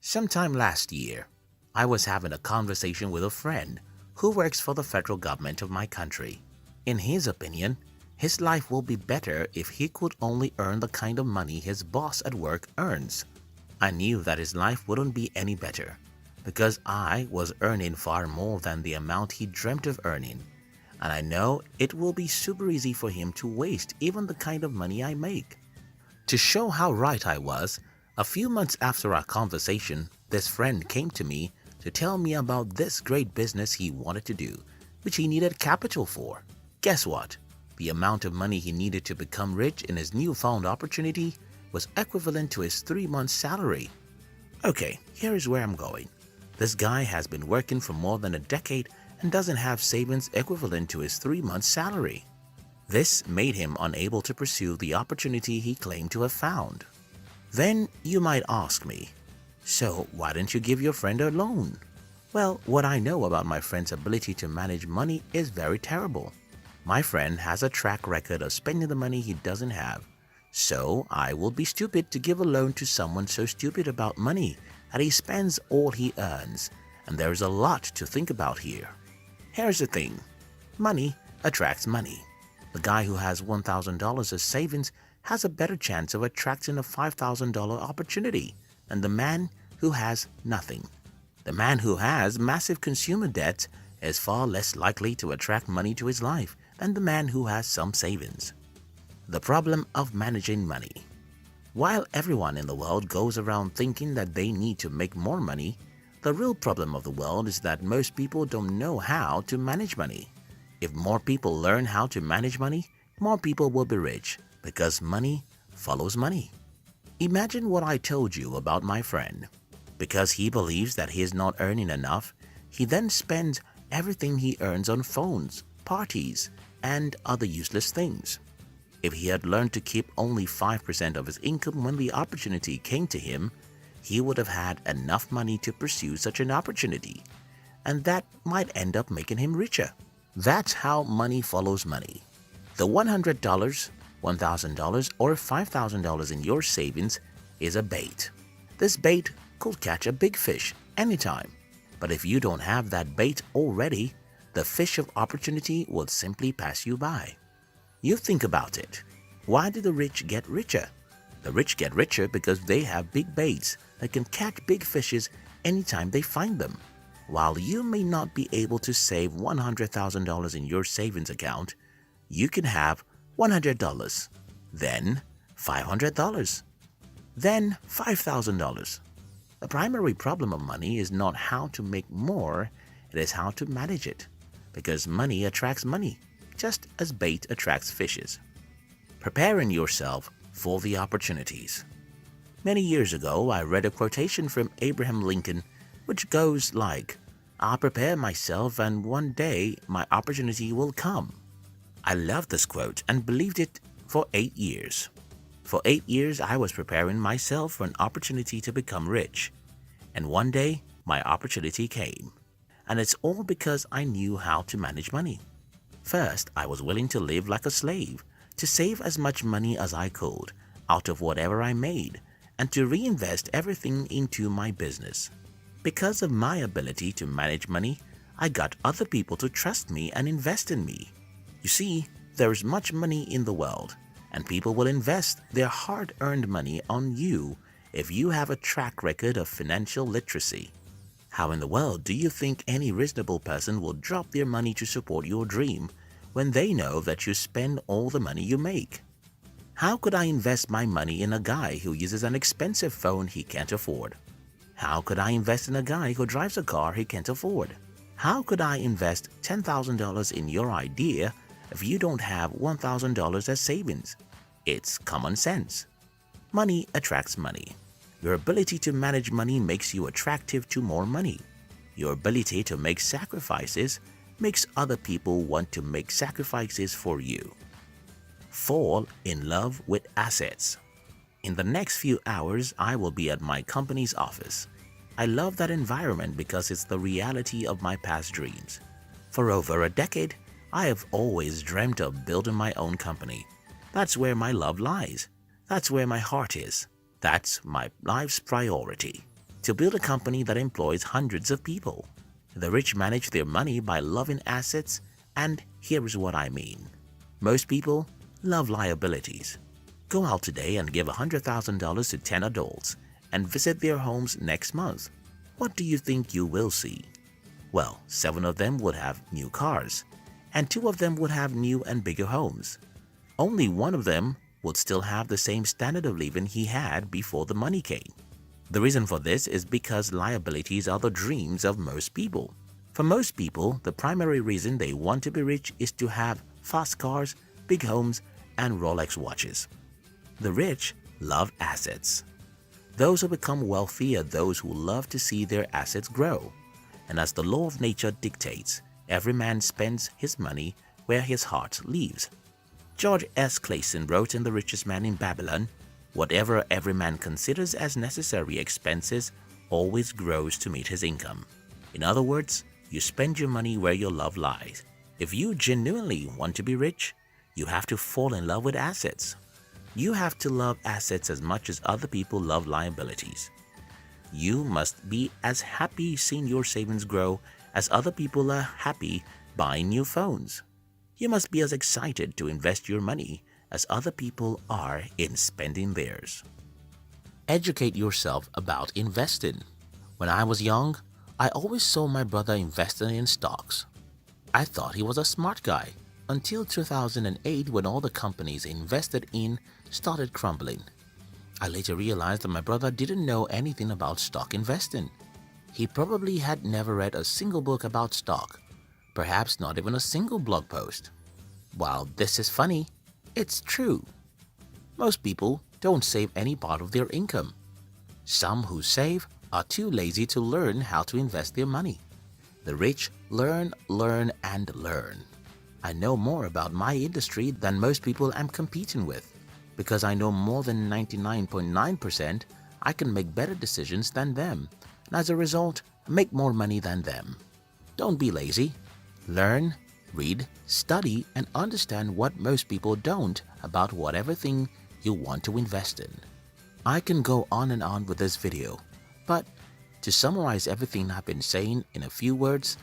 Sometime last year, I was having a conversation with a friend who works for the federal government of my country. In his opinion, his life will be better if he could only earn the kind of money his boss at work earns. I knew that his life wouldn't be any better because I was earning far more than the amount he dreamt of earning, and I know it will be super easy for him to waste even the kind of money I make. To show how right I was, a few months after our conversation, this friend came to me to tell me about this great business he wanted to do, which he needed capital for. Guess what? The amount of money he needed to become rich in his newfound opportunity was equivalent to his 3 months' salary. Okay, here is where I'm going. This guy has been working for more than a decade and doesn't have savings equivalent to his 3 months' salary. This made him unable to pursue the opportunity he claimed to have found. Then you might ask me, so why don't you give your friend a loan? Well, what I know about my friend's ability to manage money is very terrible. My friend has a track record of spending the money he doesn't have. So I will be stupid to give a loan to someone so stupid about money that he spends all he earns, and there is a lot to think about here. Here's the thing. Money attracts money. The guy who has $1,000 as savings has a better chance of attracting a $5,000 opportunity than the man who has nothing. The man who has massive consumer debt is far less likely to attract money to his life than the man who has some savings. The problem of managing money. While everyone in the world goes around thinking that they need to make more money, the real problem of the world is that most people don't know how to manage money. If more people learn how to manage money, more people will be rich because money follows money. Imagine what I told you about my friend. Because he believes that he is not earning enough, he then spends everything he earns on phones, parties, and other useless things. If he had learned to keep only 5% of his income when the opportunity came to him, he would have had enough money to pursue such an opportunity, and that might end up making him richer. That's how money follows money. The $100, $1,000, or $5,000 in your savings is a bait. This bait could catch a big fish anytime, but if you don't have that bait already, the fish of opportunity will simply pass you by. You think about it. Why do the rich get richer? The rich get richer because they have big baits that can catch big fishes anytime they find them. While you may not be able to save $100,000 in your savings account, you can have $100, then $500, then $5,000. The primary problem of money is not how to make more, it is how to manage it. Because money attracts money, just as bait attracts fishes. Preparing yourself for the opportunities. Many years ago, I read a quotation from Abraham Lincoln which goes like, "I'll prepare myself and one day my opportunity will come." I loved this quote and believed it for 8 years. For 8 years, I was preparing myself for an opportunity to become rich. And one day, my opportunity came. And it's all because I knew how to manage money. First, I was willing to live like a slave, to save as much money as I could out of whatever I made, and to reinvest everything into my business. Because of my ability to manage money, I got other people to trust me and invest in me. You see, there is much money in the world, and people will invest their hard-earned money on you if you have a track record of financial literacy. How in the world do you think any reasonable person will drop their money to support your dream when they know that you spend all the money you make? How could I invest my money in a guy who uses an expensive phone he can't afford? How could I invest in a guy who drives a car he can't afford? How could I invest $10,000 in your idea if you don't have $1,000 as savings? It's common sense. Money attracts money. Your ability to manage money makes you attractive to more money. Your ability to make sacrifices makes other people want to make sacrifices for you. Fall in love with assets. In the next few hours, I will be at my company's office. I love that environment because it's the reality of my past dreams. For over a decade, I have always dreamt of building my own company. That's where my love lies. That's where my heart is. That's my life's priority. to build a company that employs hundreds of people. The rich manage their money by loving assets, and here's what I mean. Most people love liabilities. Go out today and give $100,000 to 10 adults and visit their homes next month. What do you think you will see? Well, 7 of them would have new cars, and 2 of them would have new and bigger homes. Only 1 of them would still have the same standard of living he had before the money came. The reason for this is because liabilities are the dreams of most people. For most people, the primary reason they want to be rich is to have fast cars, big homes, and Rolex watches. The rich love assets. Those who become wealthy are those who love to see their assets grow. And as the law of nature dictates, every man spends his money where his heart lives. George S. Clason wrote in The Richest Man in Babylon, "Whatever every man considers as necessary expenses always grows to meet his income." In other words, you spend your money where your love lies. If you genuinely want to be rich, you have to fall in love with assets. You have to love assets as much as other people love liabilities. You must be as happy seeing your savings grow as other people are happy buying new phones. You must be as excited to invest your money as other people are in spending theirs. Educate yourself about investing. When I was young, I always saw my brother investing in stocks. I thought he was a smart guy until 2008, when all the companies he invested in started crumbling. I later realized that my brother didn't know anything about stock investing. He probably had never read a single book about stock, perhaps not even a single blog post. While this is funny, it's true. Most people don't save any part of their income. Some who save are too lazy to learn how to invest their money. The rich learn, and learn. I know more about my industry than most people I'm competing with. Because I know more than 99.9%, I can make better decisions than them, and as a result, make more money than them. Don't be lazy. Learn, read, study, and understand what most people don't about whatever thing you want to invest in. I can go on and on with this video, but to summarize everything I've been saying in a few words,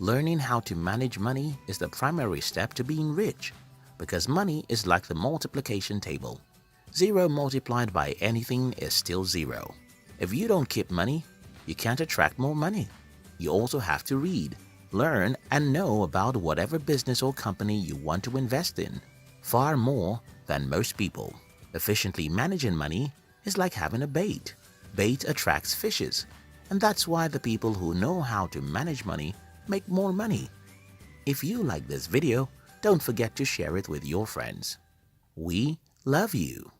learning how to manage money is the primary step to being rich, because money is like the multiplication table. 0 multiplied by anything is still 0. If you don't keep money, you can't attract more money. You also have to read, learn, and know about whatever business or company you want to invest in, far more than most people. Efficiently managing money is like having a bait. Bait attracts fishes, and that's why the people who know how to manage money make more money. If you like this video, don't forget to share it with your friends. We love you.